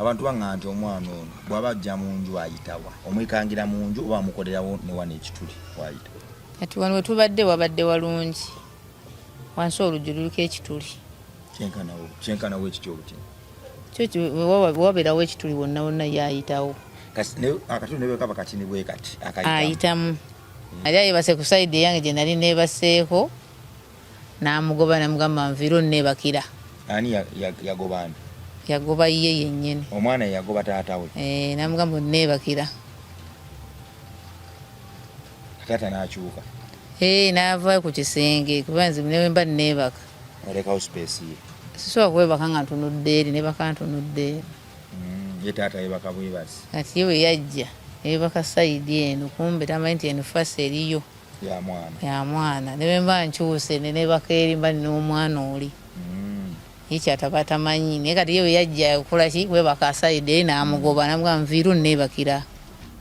abantu bangante omwana ono bwabajja mu nju ayitawa omwikangira mu nju oba amukolerawo ne wana ekituli wayita kati wano wetubadde wabadde walungi wansi oluggi luliko ekituli kyenkanawo ekityo oluti wabeerawo ekituli wonna wonna yayitawo akatuli nebekaba katini bwe kati ayitamu ali ayebase ku sayidi eyange gye nali neebaseeko n'amugoba namugamba nviiro neebakira. Ani yagobani? Yagoba ye yennyini. Omwana yagoba taata we. Namugamba neebakira. Taata n'akyuka. N'ava ku kisenge kuba nze mba neebaka. Olekawo space ye. Sisobola kwebaka nga ntunudde eri nebaka ntunudde eri. Ye taata yebaka bwebasi. Kati ye we yajja yebaka sayidi eno kumbe tamanyi nti eno fasi eriyo. Ya mwana ne mba nkyuse ne nebaka eri mba n'omwana oli. Yikyataba tamanyi naye kati ye we yajja okukola ki webaka asayide n'amugoba namugamba nviiru neebakira.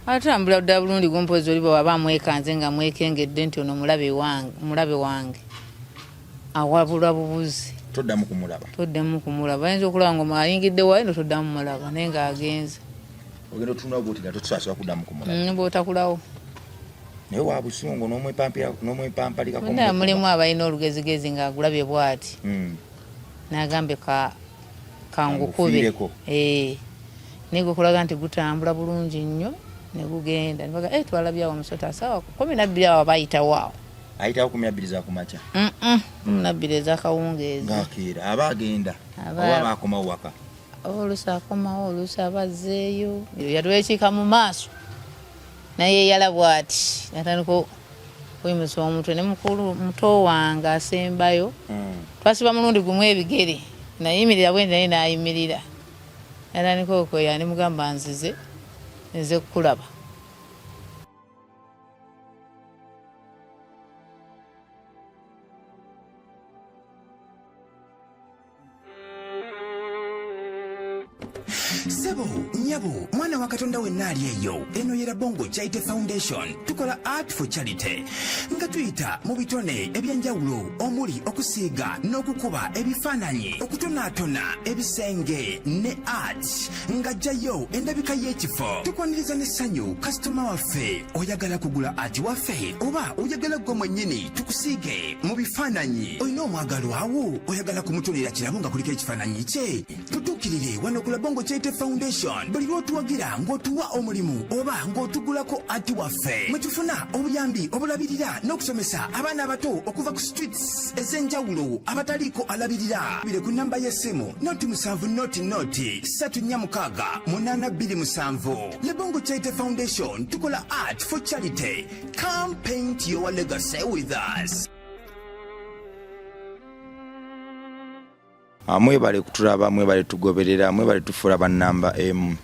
Atambula dda bulungi gompozi oli bwaba amwekanze nga mwekengedde nti ono mulabe wange awabulwa bubuzi. Toddamu kumulaba. Ayinza okulaba nga ayingidde wayi no toddamu mulaba naye ng'agenze. Ogenda otunula bw'oti nga totusaasira kuddamu kumulaba. Bw'otakulawo. Naye wa busungu n'omwepampalikako. Naye mulimu abalina olugezigezi ng'agulabye bw'ati. N'agambe kangukube. Naye gukulaga nti gutambula bulungi nnyo ne gugenda. Nibaga twalabye awo omusota sawa 12 awo bayitawo awo. Ayitawo 12 za kumakya. 12 za kawungeezi. Ng'akeera aba agenda. Oba baakomawo waka. Oluusi akomawo oluusi abazzeeyo. Yatwekiika mu maaso. Naye yalabwa ati natandika okuyimusa omutwe ne mukulu muto wange asembayo. Twasiba mulundi gumu ebigere. Nayimirira bwe naye n'ayimirira. Natandika okweya ne mugamba nzize kukulaba. Sebo, nyabo, mwana wa Katonda wenna ali eyo. Eno yera Bongo Charity Foundation. Tukola art for charity. Nga tuyita mu bitone ebyenjawulo omuli okusiiga n'okukuba ebifaananyi, okutonaatona ebisenge ne art. Nga jjayo endabika y'ekifo. Tukwaniriza n'essanyu kasitoma waffe oyagala kugula art waffe oba oyagala gwe mwennyini tukusiige mu bifaananyi. Olina omwagalo awo oyagala kumutonera kirabo nga kuliko ekifaananyi kye. Tutuukirire wano ku Bongo Charity Foundation. Buli lw'otuwagira ng'otuwa omulimu oba ng'otugulako ati waffe. Mwe tufuna obuyambi obulabirira n'okusomesa abaana abato okuva ku streets ez'enjawulo abataliiko alabirira. Bire ku nnamba y'essimu noti 7 Le Bongo Charity Foundation tukola art for charity. Come paint your legacy with us. Mwebale kutulaba, mwebale tugoberera, mwebale tufuula bannamba emu.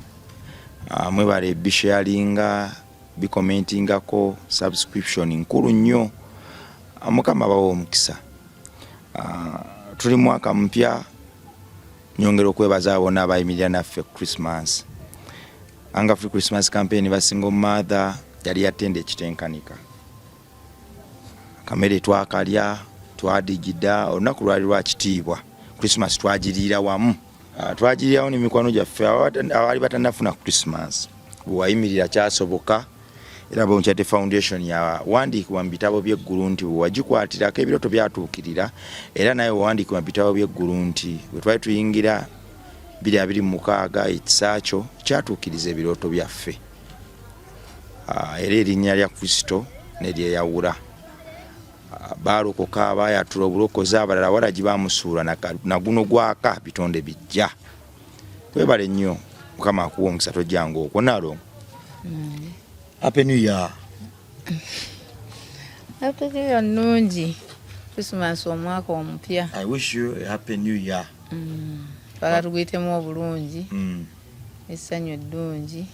Mwebale bisharinga, bikomentingako, subscription nkulu nnyo. Mukama bawo omukisa. Tuli mwaka mpya nyongera okwebaza abona abayimirira naffe Christmas. Anga Free Christmas campaign ba single mother yali yatende ekitenkanika. Kamere twakalya, twadigida, olunaku lwali lwa kitiibwa. Christmas twagirira wamu. Twagirirawo n'emikwano gyaffe abali batannafuna Christmas. Bwewayimirira kyasoboka era Bongo Charity Foundation yawandiikibwa mu bitabo by'eggulu nti wagikwatirako ebiroto byatuukirira era naye wawandiikibwa mu bitabo by'eggulu nti bwe twali tuyingira 2026 ekisakyo kyatuukiriza ebiroto byaffe. Era erinnya lya Kristo neryeyawula. Baalokoka abayatula obulokozi abalala walagi bamusuula na guno gwaka bitonde bijja. Twebale nnyo Mukama akuwa omukisa tojjanga okwo nalo. Happy New Year. Happy New Year nungi. Christmas omwaka omupya. I wish you a happy new year. Twala tuguyitemu obulungi. Essanyu eddungi.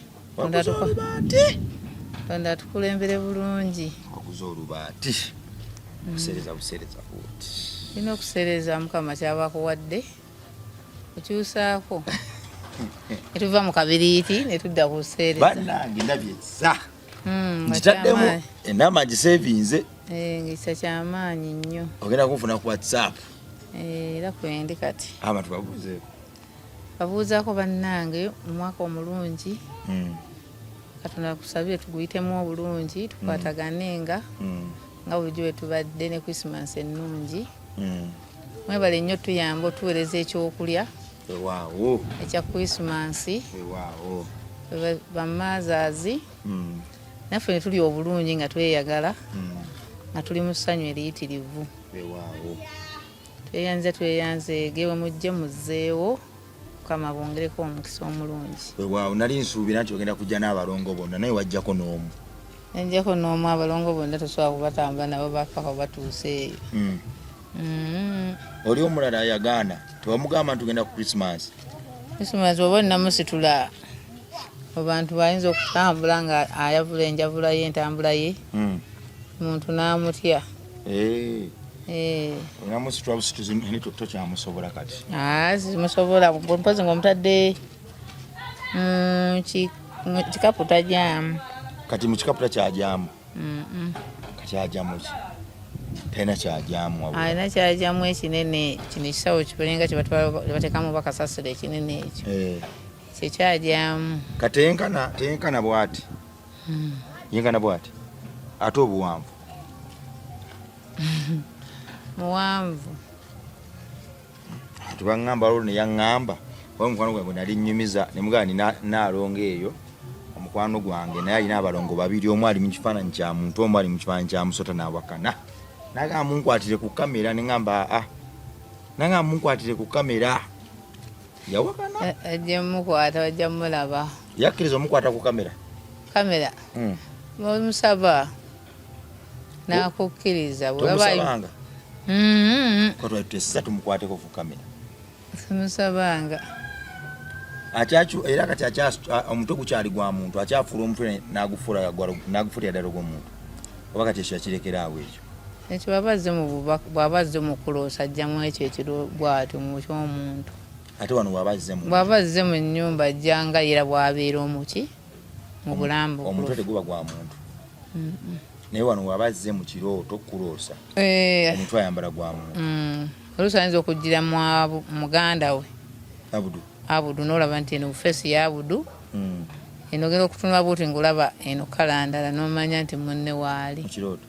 Tonda tukulembere bulungi. Waguza olubaati. Kusereza buti. Ino kusereza Mukama kyabakuwadde. Okyusaako. Etuva mu kabiriiti ne tudda ku kusereza. Bannange ndabye sa. Ngitaddemu enamba gisevinze. Ngisa kyamaanyi nnyo. Ogenda kunfuna ku WhatsApp. Era kwendi kati. Abantu babuzeeko. babuuzaako bannange omwaka omulungi Katonda kusabire tuguyitemu obulungi tukwatagane nga bulijjo bwe tubadde ne Christmas ennungi mwebale nnyo tuyamba otuweereza ekyokulya ekya Christmas bamazaazi naffe ne tuli obulungi nga tweyagala nga tuli mu ssanyu eriyitirivu tweyanze gewe mujje muzzeewo Mukama bongereko omukisa omulungi. Nali nsuubira nti ogenda kujja n'abalongo bonna naye wajjako n'omu. Njjako n'omu abalongo bonna tosobola kubatambula nabo bapaka batuuse eyo. Oli omulala yagaana tewamugamba nti tugenda ku Christmas. Oba namusitula abantu bayinza okutambula nga ayavula enjavula ye entambula ye muntu n'amutya. Namusitula busituzi tokyamusobola kati. Simusobola mpozi ng'omutadde kikapu tajaamu. Kati mu kikapu takyajaamu. Kakyajaamu ki? Talina kyajaamu. Alina kyajaamu ekinene kino ekisawo kipenga kye bateekamu bakasasiro ekinene ekyo. Kyekyajaamu. Kati teyenkana bw'ati. Yenkana bw'ati. Ate obuwanvu. Muwanvu. Tubaŋŋamba olwo ne yaŋŋamba oba omukwano gwange nali nnyumiza ne mugamba naalongo eyo omukwano gwange naye alina abalongo babiri omu ali mu kifaananyi kya muntu omu ali mu kifaananyi kya musota n'awakana nagamba munkwatire ku kamera ne ŋŋamba nagamba munkwatire ku kamera yawakana ajja mukwata bajja mulaba yakkiriza omukwata ku kamera omusaba n'akukkiriza tomusabanga Kotwa tutesa tumukwateko ku kamera. Simusabanga. Era kati omutwe gukyali gwa muntu akyafula omutwe n'agufulira ddala gw'omuntu. Oba kati ekyo yakirekera awo ekyo. Ekyo bw'abazze mu kuloosa ajjamu ekyo ekiro bw'atyo mu ky'omuntu. Ate wano bw'abazze mu nnyumba ajjanga era bw'abeera omuki mu bulambo. Omutwe teguba gwa muntu. Naye wano wabazze mu kirooto kuloosa omutwe ayambala gwa muntu. Oluusi ayinza okujjira muganda we Abudu n'olaba nti eno bufeesi ya Abudu eno ogenda okutunula buuti ng'olaba eno kala ndala n'omanya nti munne waali mu kirooto.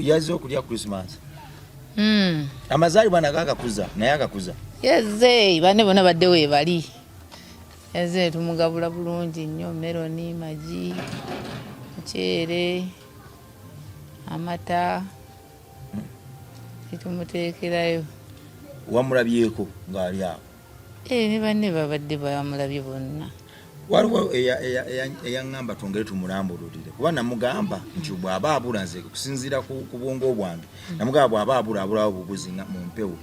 Yazze okulya Christmas. Amazaalibwa nago agakuza naye agakuza. Yazze banne bonna badde weebali. Yazze tumugabula bulungi nnyo meroni magi muceere amata tumuteekerayo. Wamulabyeko ng'ali awo? Ne banne babadde bamulabye bonna. Waliwo eyaŋŋamba twongere tumulambululire kuba namugamba nti bw'aba abula nze kusinziira ku bwongo bwange namugamba bw'aba abulawo bubuzi mu mpewo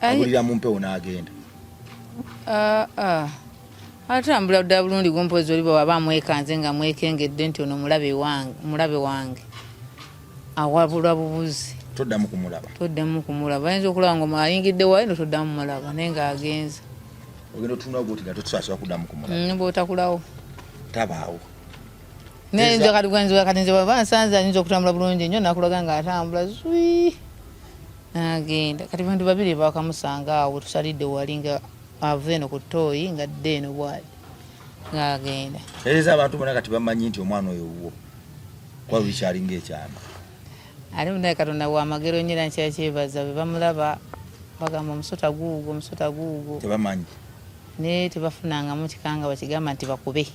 abulira mu mpewo n'agenda. Atambula ddala bulungi gompozi oli bw'aba amwekanze nga mwekengedde nti ono mulabe wange awabulwa bubuzi toddamu kumulaba ayinza okulaba nga ayingidde waali no toddamu mulaba naye ng'agenze ogenda otunula goti nga totusaasira kuddamu kumulaba bw'otakulawo tabaawo nayinza kati gwanziba kati nze bw'aba nsanze ayinza okutambula bulungi nnyo nakulaga ng'atambula zwi n'agenda kati bantu babiri bakamusanga awo tusalidde wali nga ava eno ku ttooyi nga dde eno bwali ng'agenda. Ereza abantu bonna kati bamanyi nti omwana oyo wuwo waba bikyalinga ekyama. Ali munaye Katonda w'amagero nnyera nkyakyebaza bwe bamulaba bagamba omusota guugwo tebamanyi naye tebafunangamu kikanga bakigamba nti bakube.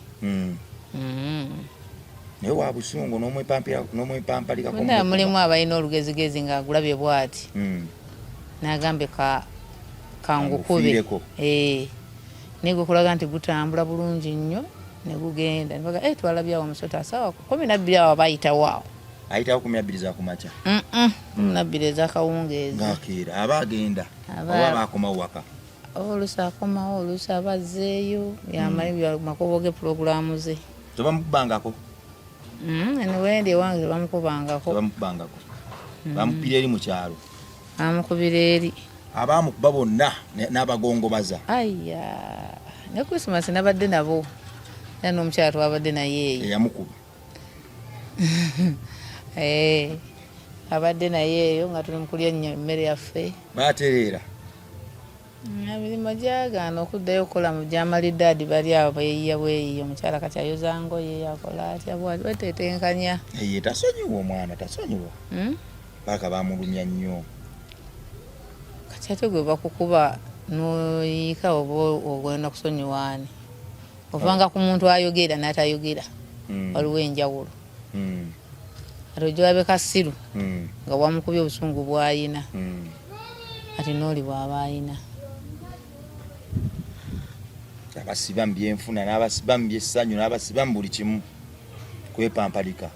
Naye wa busungu n'omwepampalika naye mulimu abalina olugezigezi ng'agulabye bw'ati n'agambe kangukube naye gwe kulaga nti gutambula bulungi nnyo ne gugenda nebaga twalabye awo omusota sawa 12 awo bayitawo awo ayitawo 12 za kumakya 12 ez'akawungeezi ng'akeera aba agenda oba baakomawo waka oluusi akomawo oluusi abazzeeyo yamanyi makubo g'epulogulaamu ze tebamukubangako eno wendi ewange tebamukubangako bamukubira eri mu kyalo bamukubira eri abaamukuba bonna n'abagongobaza ne Christmas nabadde nabo era n'omukyala twabadde naye eyo eyamukuba abadde naye eyo nga tuli mu kulya nnyo emmere yaffe baatereera Emirimu gyagaana okuddayo okukola mu gyamalidde adi bali awo beeyiya bweyiya omukyala kati ayoza ngoye yakola atya bwetetenkanya. Ye tasonyiwa omwana tasonyiwa. Paka bamulumya nnyo. Kati ate gwe bakukuba n'oyiika oba ogenda kusonyiwaani. Ovanga ku muntu ayogera n'atayogera. Waliwo enjawulo. Ate ojja kasiru nga wamukubye obusungu bw'ayina. Ati n'oli bw'aba ayina. Abasiba mu byenfuna n'abasiba mu byessanyu n'abasiba mu buli kimu kwepampalika.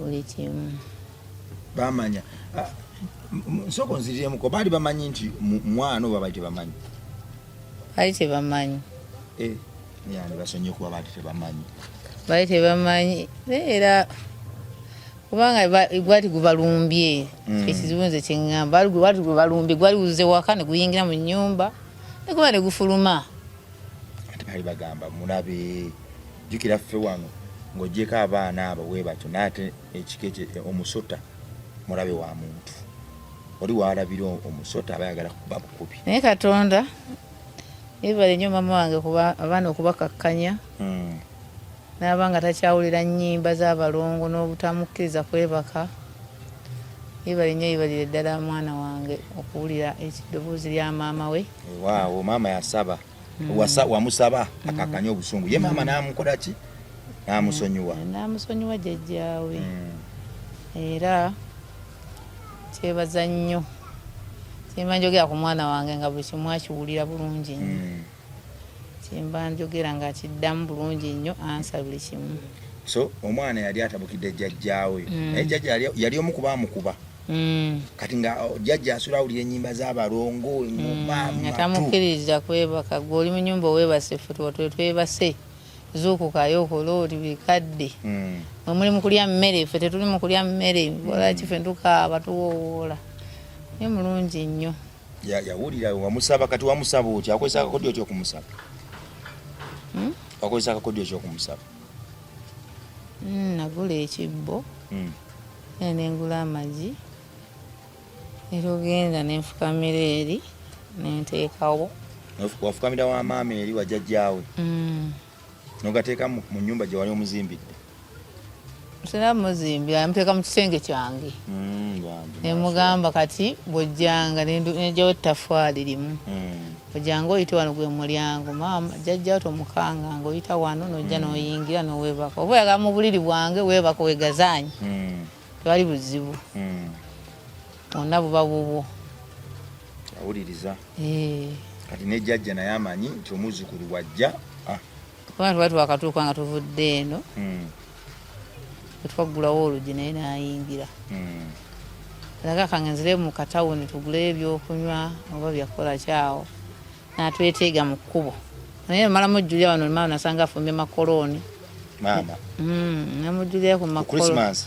Buli kimu bamanya. Nsoko nziriremuko baali bamanyi nti mwana oba baali tebamanyi? Baali tebamanyi. Yani basonye kuba baali tebamanyi. Baali tebamanyi era kubanga gwali gubalumbye. Ekizibu nze kyeŋŋamba gwali gubalumbye gwali guze waka ne guyingira mu nnyumba ne kuba ne gufuluma. Ate baali bagamba mulabe jjukira ffe wano ng'oggyeko abaana abo bwe batyo n'ate ekikeje omusota mulabe wa muntu. Oli waalabira omusota abayagala kuba bukubi. Naye Katonda yeebale nnyo mama wange kuba abaana okubakakkanya. N'abanga takyawulira nnyimba z'abalongo n'obutamukkiriza kwebaka. Yeebale nnyo yeebalire ddala mwana wange okuwulira eddoboozi lya maama we. Waawo maama yasaba. Wamusaba akakkanya obusungu. Ye maama n'amukola ki? N'amusonyiwa. N'amusonyiwa jjajjaawe. Era kyebaza nnyo. Kyemba njogera ku mwana wange nga buli kimu akiwulira bulungi nnyo. Kyemba njogera nga akiddamu bulungi nnyo ansa buli kimu. So omwana yali atabukidde jjajjaawe. Naye jjajja yali omu kuba amukuba. Kati nga jjajja asula awulira ennyimba z'abalongo atamukkiriza kwebaka. Gwe oli mu nnyumba owebase ffe twebase zuukukayo okola oti bikadde. Mwe muli mu kulya mmere ffe tetuli mu kulya mmere. Lwaki ffe tukaaba tuwowoola. Naye mulungi nnyo. Yawulira wamusaba kati wamusaba oti akozesa akakodyo ky'okumusaba. Akozesa akakodyo ky'okumusaba. Nagula ekibbo. Nengula amagi. Era ogenda nenfukamira eri nenteekawo. Wafukamira wa maama eri wa jjajjaawe. N'ogateeka mu nnyumba gye wali omuzimbidde. Sina muzimbye amuteeka mu kisenge kyange. Nemugamba kati bw'ojjanga nejjawo ettaffaali limu. Ojjanga oyite wano gwe mulyango maama jjajjaawo tomukanga ng'oyita wano n'ojja n'oyingira n'oweebaka. Oba oyagala mu buliri bwange weebaka weegazaanye. Tewali buzibu. Bwonna buba bubwo. Awuliriza. Kati ne jjajja naye amanyi nti omuzzukulu wajja. Kubanga twali twakatuuka nga tuvudde eno. Twaggulawo oluggi naye n'ayingira. Alaga kangenzire mu katawuni tuguleyo ebyokunywa oba byakola kyawo. N'atweteega mu kkubo. Naye malamu ojjulya wano maama nasanga afumbye makoloni. Maama. Namujjulya ku makoloni. Christmas.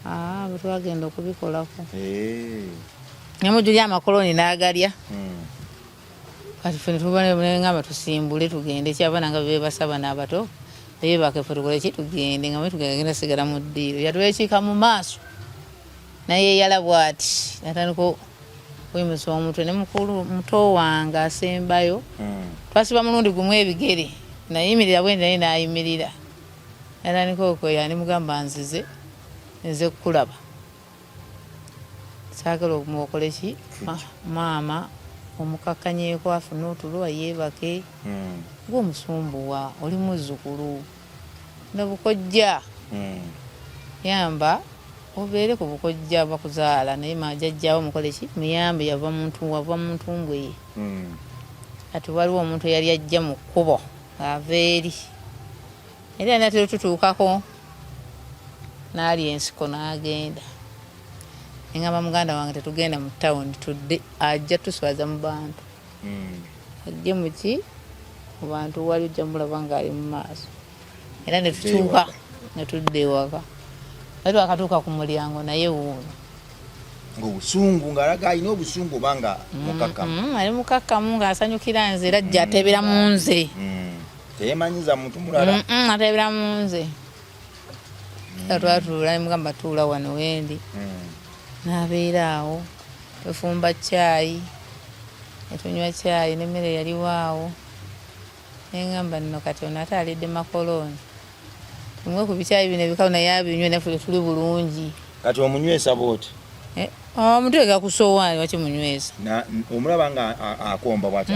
Bwe twagenda okubikolako. Namujjulya amakoloni n'agalya. Kati ffe ne tubangamba tusimbule tugende kyabana nga beebasaba n'abato. Beebake ffe tukole ki tugende nga tugenda sigala mu ddiiro. Yatwekiika mu maaso. Naye yala bw'ati natandika okuyimusa omutwe ne mukulu muto wange asembayo. Twasiba mulundi gumu ebigere. Nayimirira bwe naye n'ayimirira. Natandika okweya ne mugamba nzize kukulaba. Saagala okumuokole ki? Maama omukakkanyeeko afune otulo yeebake. Gw'omusumbuwa oli muzzukulu. Nabukojja. Yamba obeere ku bukojja bakuzaala naye majjajjaawo mukole ki? Muyambe wava mu ntumbwe ye. Kati waliwo omuntu eyali ajja mu kkubo ava eri. Era natera tutuukako n'ali ensiko n'agenda. Engamba muganda wange tetugenda mu tawuni tudde ajja tuswaza mu bantu. Ajje mu ki? Mu bantu wali ojja mulaba ng'ali mu maaso. Era ne tutuuka ne tudda ewaka. Bali wakatuuka ku mulyango naye wuuno. Ng'obusungu ng'alaga alina obusungu oba nga mukakkamu. Ali mukakkamu ng'asanyukira nze era ajja ateebera mu nze. Teyeemanyiza muntu mulala. Ateebera mu nze. Twatuula ne mugamba tuula wano wendi. N'abeera awo. tufumba chai etunywa chai n'emmere yaliwo awo neŋŋamba nno kati ono ate alidde makoloni tumwe ku bicayi bino ebikalu naye abinywe naffe tuli bulungi. Kati omunywesa bwoti omuteeka ku sowaani wakimunywesa omulaba nga akomba bwati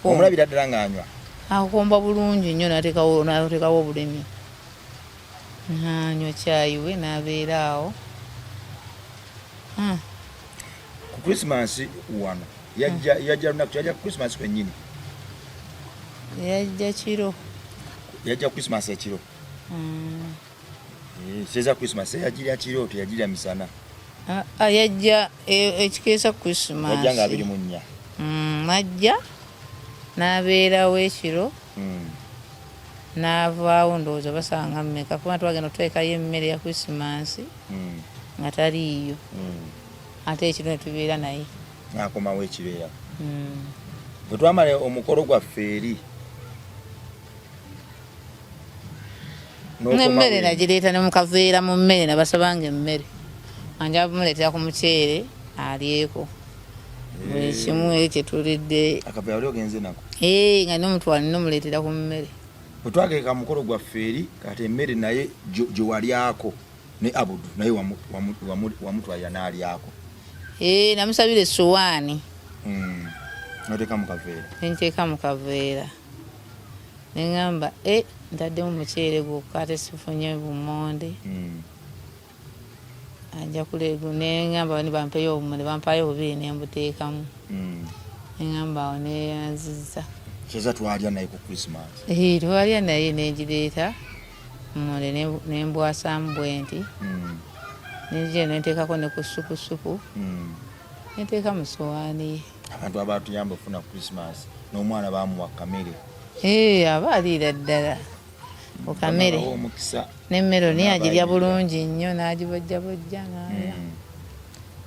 omulabira ddala ng'anywa akomba bulungi nnyo n'ateekawo obulemi n'anywa caayi we n'abeera awo. Ku Christmas wano yajja lunaku yajja ku Christmas kwennyini yajja kiro yajja Christmas ekiro seza Christmas yajjira kiro teyajjira misana yajja ekikeesa Christmas yajja nga 24 ajja n'abeerawo ekiro n'avaawo ndowooza basanga mmeka kuba twagenda otwekayo emmere ya Christmas nga taliiyo ate ekiro ne tubeera naye n'akomawo ekiro era bwe twamala omukolo gwaffe eri n'emmere nagireeta ne mukaveera mu mmere nabasabanga emmere anja bumuleetera ku muceere alyeko buli kimu kyetulidde akaveera oli ogenze nako nga n'omutwala ninomuleetera ku mmere bwe twageeka mukolo gwaffe eri kati emmere naye gye walyako ne Abudu naye wamutwalira n'alyako namusabira essowaani noteeka mu kaveera nenteeka mu kaveera neŋŋamba ntaddemu muceere gwokka ate sifunye bumonde ajja kulegu neŋŋamba bani bampeyo obumonde bampayo obubiri nembuteekamu neŋŋamba awo neyanziza kyeza twalya naye ku Christmas twalya naye negireeta mumonde nembwasamu bwenti nenje nenteekako ne ku supu nenteeka mu sowaani ye abantu abatuyamba ofuna Christmas n'omwana bamuwa kamere aba aliira ddala ku kamere n'emmere ni agirya bulungi nnyo n'agibojjabojja n'alya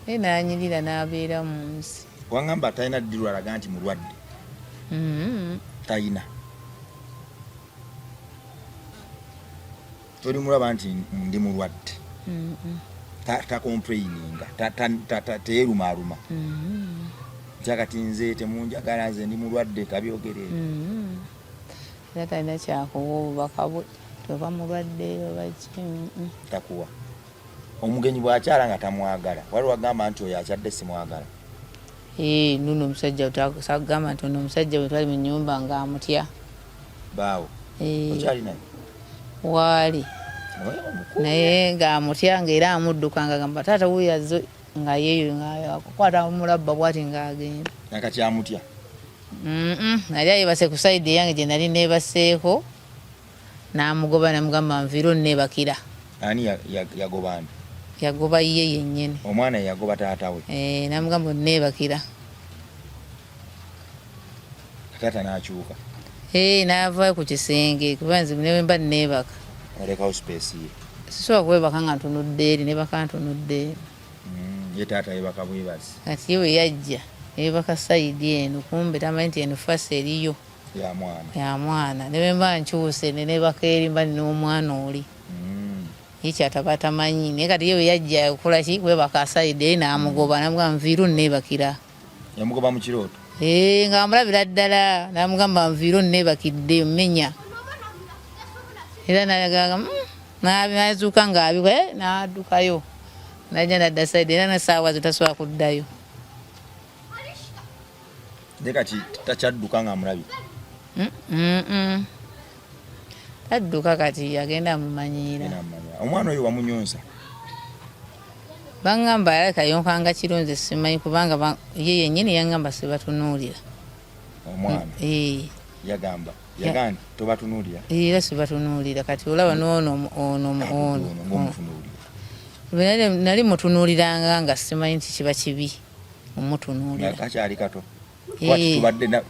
naye n'anyirira n'abeera mu nsi wangamba talina ddi lwalaga nti mulwadde talina toli mulaba nti ndi mulwadde takomplaininga teyerumaluma kyakati nze temunjagala nze ndi mulwadde kabyogerere era talina kyakuwa obubaka bwe toba mulwadde obaki takuwa omugenyi bw'akyala nga tamwagala waliwo agamba nti oyo akyadde simwagala nuno omusajja sagamba nti ono omusajja bwe twali mu nnyumba ng'amutya baawo okyali naye waali naye ng'amutya ng'era amuddukanga gamba taata wuyazo nga yeeyo ngakwata mulabba bwati ng'agenda nakakyamutya nali ayebase ku sayidi eyange gye nali neebaseeko n'amugoba namugamba nviiro nneebakira. Ani yagoba ani? Yagoba ye yennyini. Omwana yagoba taata we? Namugamba nneebakira. Taata n'akyuka? N'ava ku kisenge kuba nze ne mba nneebaka. Alekawo space ye? Sisobola kwebaka nga ntunudde eri neebaka ntunudde eri. Ye taata yebaka bwebasi? Kati ye we yajja yeebaka sayidi eno kumbe tamanyi nti eno fasi eriyo. Ya mwana ne mba nkyuse ne neebaka eri mba n'omwana oli. Ye kyataba tamanyi naye kati ye we yajja okukola ki kwebaka sayidi eri n'amugoba namugamba nviiro nneebakira. Yamugoba mu kirooto? Ng'amulabira ddala namugamba nviiro nneebakidde mmenya. Era nayagamba nazuuka ng'abikwa n'addukayo najja nadda sayidi era n'essaawa zo tasobola kuddayo. Naye kati takyadduka ng'amulabye? Tadduka kati agenda amumanyiira. Omwana oyo wamunyonsa? Bangamba yaleka yonkanga kiro nze simanyi kubanga ye yennyini yangamba sibatunuulira. Omwana? Yagamba nti tobatunuulira? Era sibatunuulira kati olaba n'ono nali mutunuuliranga nga simanyi nti kiba kibi omutunuulira. Kakyali kato?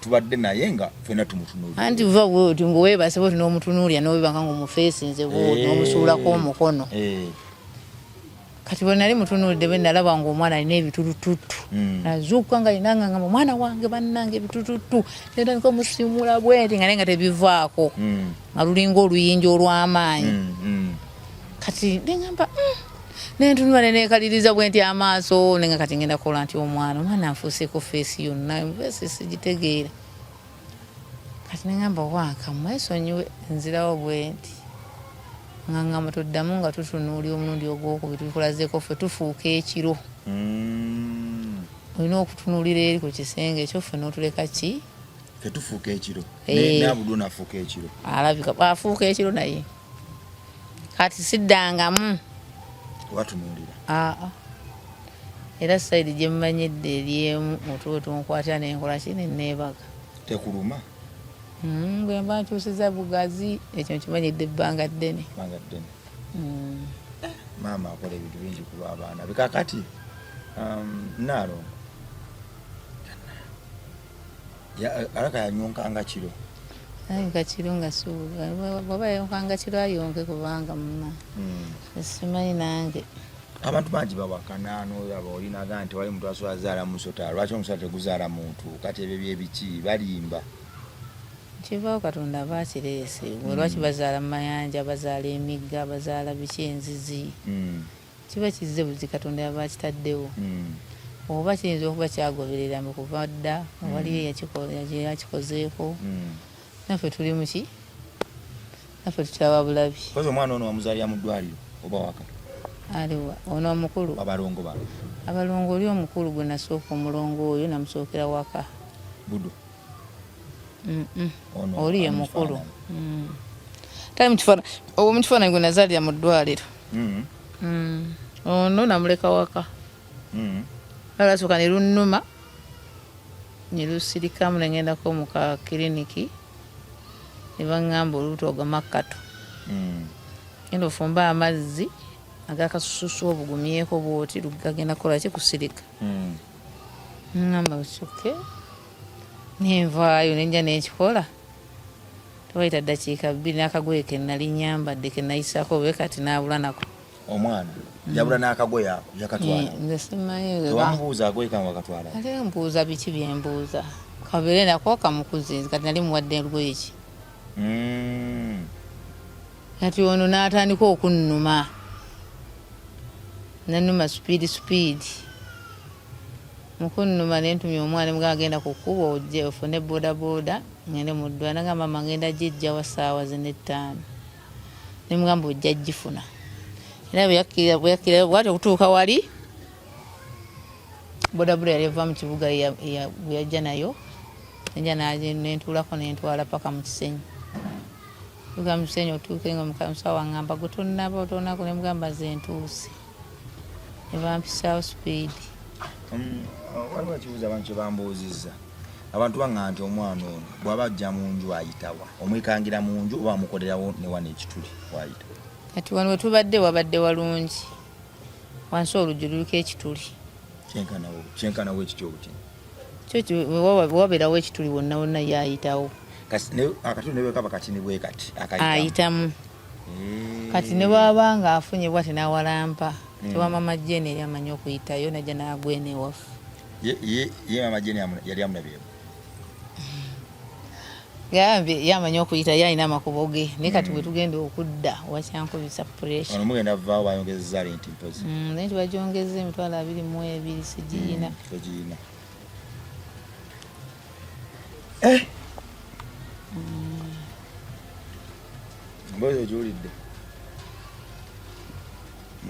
Tubadde naye nga fena tumutunuulira. Anti uva bwoti ng'oweebase bwoti n'omutunuulira n'owebanga ng'omufeesinze bwoti n'omusuulako omukono. Kati bwe nali mutunuulidde bwe nalaba ng'omwana alina ebitututu. Nazuukuka nga alina ngamba omwana wange bannange ebitututu. Netandika omusiimula bweti nga naye nga tebivaako. Nga lulinga oluyinja olw'amaanyi. Kati neŋŋamba nentunula nenekaliriza bwe nti amaaso nenga kati ngenda kukola nti omwana anfuuseeko feesi yonna feesi sigitegeera kati nengamba wanka mwesonyiwe nzirawo bwe nti ngangamba tuddamu nga tutunuulya omulundi ogwokubiri tukulazeeko ffe tufuuka ekiro olina okutunuulira eri ku kisenge ekyo ffe n'otuleka ki tufuuka ekiro nabudu nafuuka ekiro alabika afuuka ekiro naye kati siddangamu watunuulira era sayidi gye mmanyidde eryemu otuwe tunkwata nenkola kini neebaga tekuluma bwe mba nkyusiza bugazi ekyo nkimanyidde ebbanga ddene maama akola ebintu bingi ku lw'abaana bikakati naalo alaka yanyonkanga kiro ayonka kiro nga bwaba yayonkanga kiro ayonke kubanga muna simanyi nange abantu bangi bawakana n'olaba olinaga nti wali muntu asobola zaala musota lwaki omusota teguzaala muntu kati ebyo byebiki balimba kivaawo katonda bakireese lwaki bazaala mu mayanja bazaala emigga bazaala biki enzizi kiba kizze buzi katonda yaba kitaddewo oba kiyinza okuba kyagoberera mu kuva dda waliyo yakikozeeko naffe tuli muki naffe tutaba bulabi kozi omwana ono wamuzaalira mu ddwaliro oba waka aliwa ono omukulu abalongo bano abalongo oli omukulu gwe nasooka omulongo oyo namusookera waka budo oli ye mukulu tali mukifaananyi oba mukifaananyi gwe nazaalira mu ddwaliro ono namuleka waka alasooka ne lunnuma ne lusirikamu nengendako mu ka kiriniki ne baŋŋamba olubuto ogamakkatu genda ofumba amazzi agakasususu obugumyeko bwoti gagenda kukola ki kusirika ŋŋamba bukyuke nenvaayo nenja nekikola tewayita ddakiika 2 n'akagoye ke nali nyambadde ke nayisaako obe kati naabula nako omwana yabula n'akagoye ako yakatwala nze simanyi tewamubuuza agoye kange wakatwala ate mbuuza biki byembuuza kabeere nako kamukuze kati nali muwadde olugoye ki kati ono n'atandika okunnuma nanuma supiidi mukunnuma nentumya omwana mga agenda ku kkubo ojje ofune bodaboda ngende mu ddwaliro nagamba mama ngenda gijja wa ssaawa 4:05 nemugamba ojja gifuna era bweyakkira bwati okutuuka wali bodaboda yali eva mu kibuga bwe yajja nayo enja nentuulako nentwala paka mu kisenyi tuuka mu kisenyi otuuke nga musawo waŋŋamba gwe tonnaba otonako nemugamba ze ntuuse ne bampisaawo supiidi waliwo ekibuuzo abantu kye bambuuzizza abantu baŋŋamba nti omwana ono bw'aba ajja mu nju ayitawa omwikangira mu nju oba amukolerawo ne wano ekituli wayita kati wano wetubadde wabadde walungi wansi oluggi luliko ekituli kyenkanawo ekityo buti wabeerawo ekituli wonna wonna yayitawo akatuli ne bwekaba katini bwe kati ayitamu kati ne bwaba nga afunye bwati n'awalampa tewamama jene yali amanyi okuyitayo najja n'agwena ewaffe ye mama jene yali amulabyeko gambye yamanyi okuyita yalina amakubo ge naye kati bwe tugenda okudda wakyankubisa puresha ono mugenda vaawo bayongezeza lenti mpozi naye tibajongeza emitwalo 22 sigiyina tegiyina mbozi ogiwulidde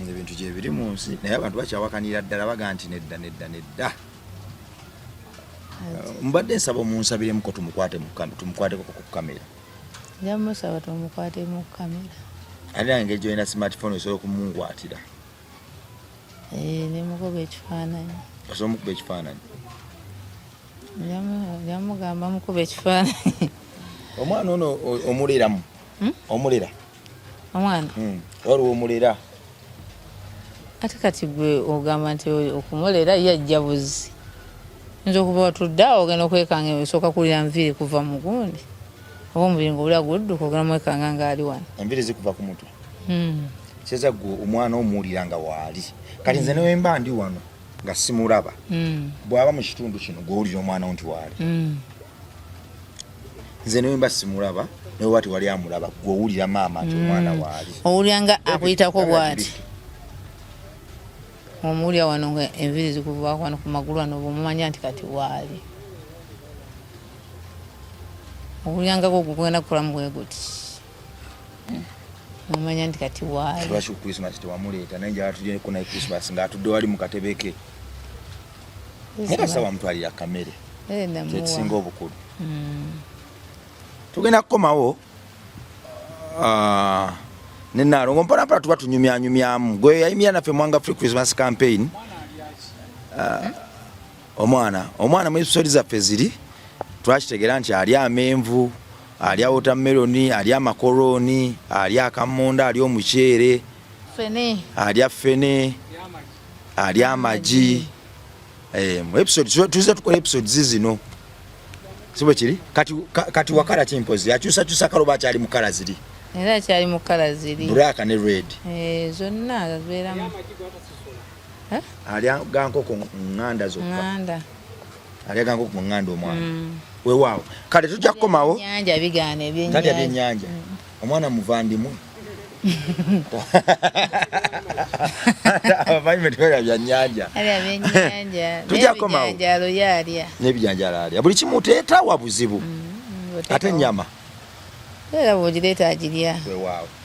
ebintu gye biri mu nsi naye abantu bakyawakanira ddala baga nti nedda mbadde nsaba omunsabiremu tumukwateko ku kamera jamusaba tumukwatemu ku kamera ate nange engeri gyolina smartphone osobola okumungwatira nemukuba ekifaananyi osobola omukuba ekifaananyi jamugamba mukuba ekifaananyi omwana ono omuleramu omulera omwana waliwo omulera ate kati gwe ogamba nti okumulera yajja buzi nza okuba watudda ogenda okwekanga esooka kulira nviiri kuva mu gundi oba omubiri nga olira gudduka ogenda mwekanga ngaali wano enviiri zikuva ku mutwe kyeza gwe omwana omuwulira nga waali kati nze newemba ndi wano nga simulaba bw'aba mu kitundu kino gwewulira omwana wo nti waali nze newemba simulaba naye wati wali amulaba gwewulira maama nti omwana waali owulira nga akuyitako bwati omulya wano nga enviri zikuvaako wano ku magulu wano bwomumanya nti kati waali okulyangako kugenda kukolamu bwe guti omumanya nti kati waali lwaki ku Christmas tewamuleeta naye njala tulyeko naye Christmas ng'atudde wali mu katebe ke mukasa wamutwalira kamere kyekisinga obukulu tugenda kukomawo nenalongo mponampona tuba tunyumyanyumyamu gwe yayimira naffe Mwanga Free Christmas Campaign omwana mu episode zaffe ziri twakitegeera nti ali amenvu ali watermelon ali amakoroni ali akamonda ali omuceere ali fene ali amagi mu episode tuze tukola episode zino sibwe kiri kati wakala kimpozi akyusa kaloba kyali mu kala ziri era kyali mu kala ziri black ne red zonna gabeeramu ali gankoko nganda zokka ali gankoko nganda omwana weewaawo kale tujja kukomawo nyanja bigaana ebyennyanja omwana muvandimu abamanyi metwera byannyanja tujja kukomawo n'ebijanjalo alya buli kimu teetaawa buzibu ate ennyama era bw'ogireeta agirya weewaawo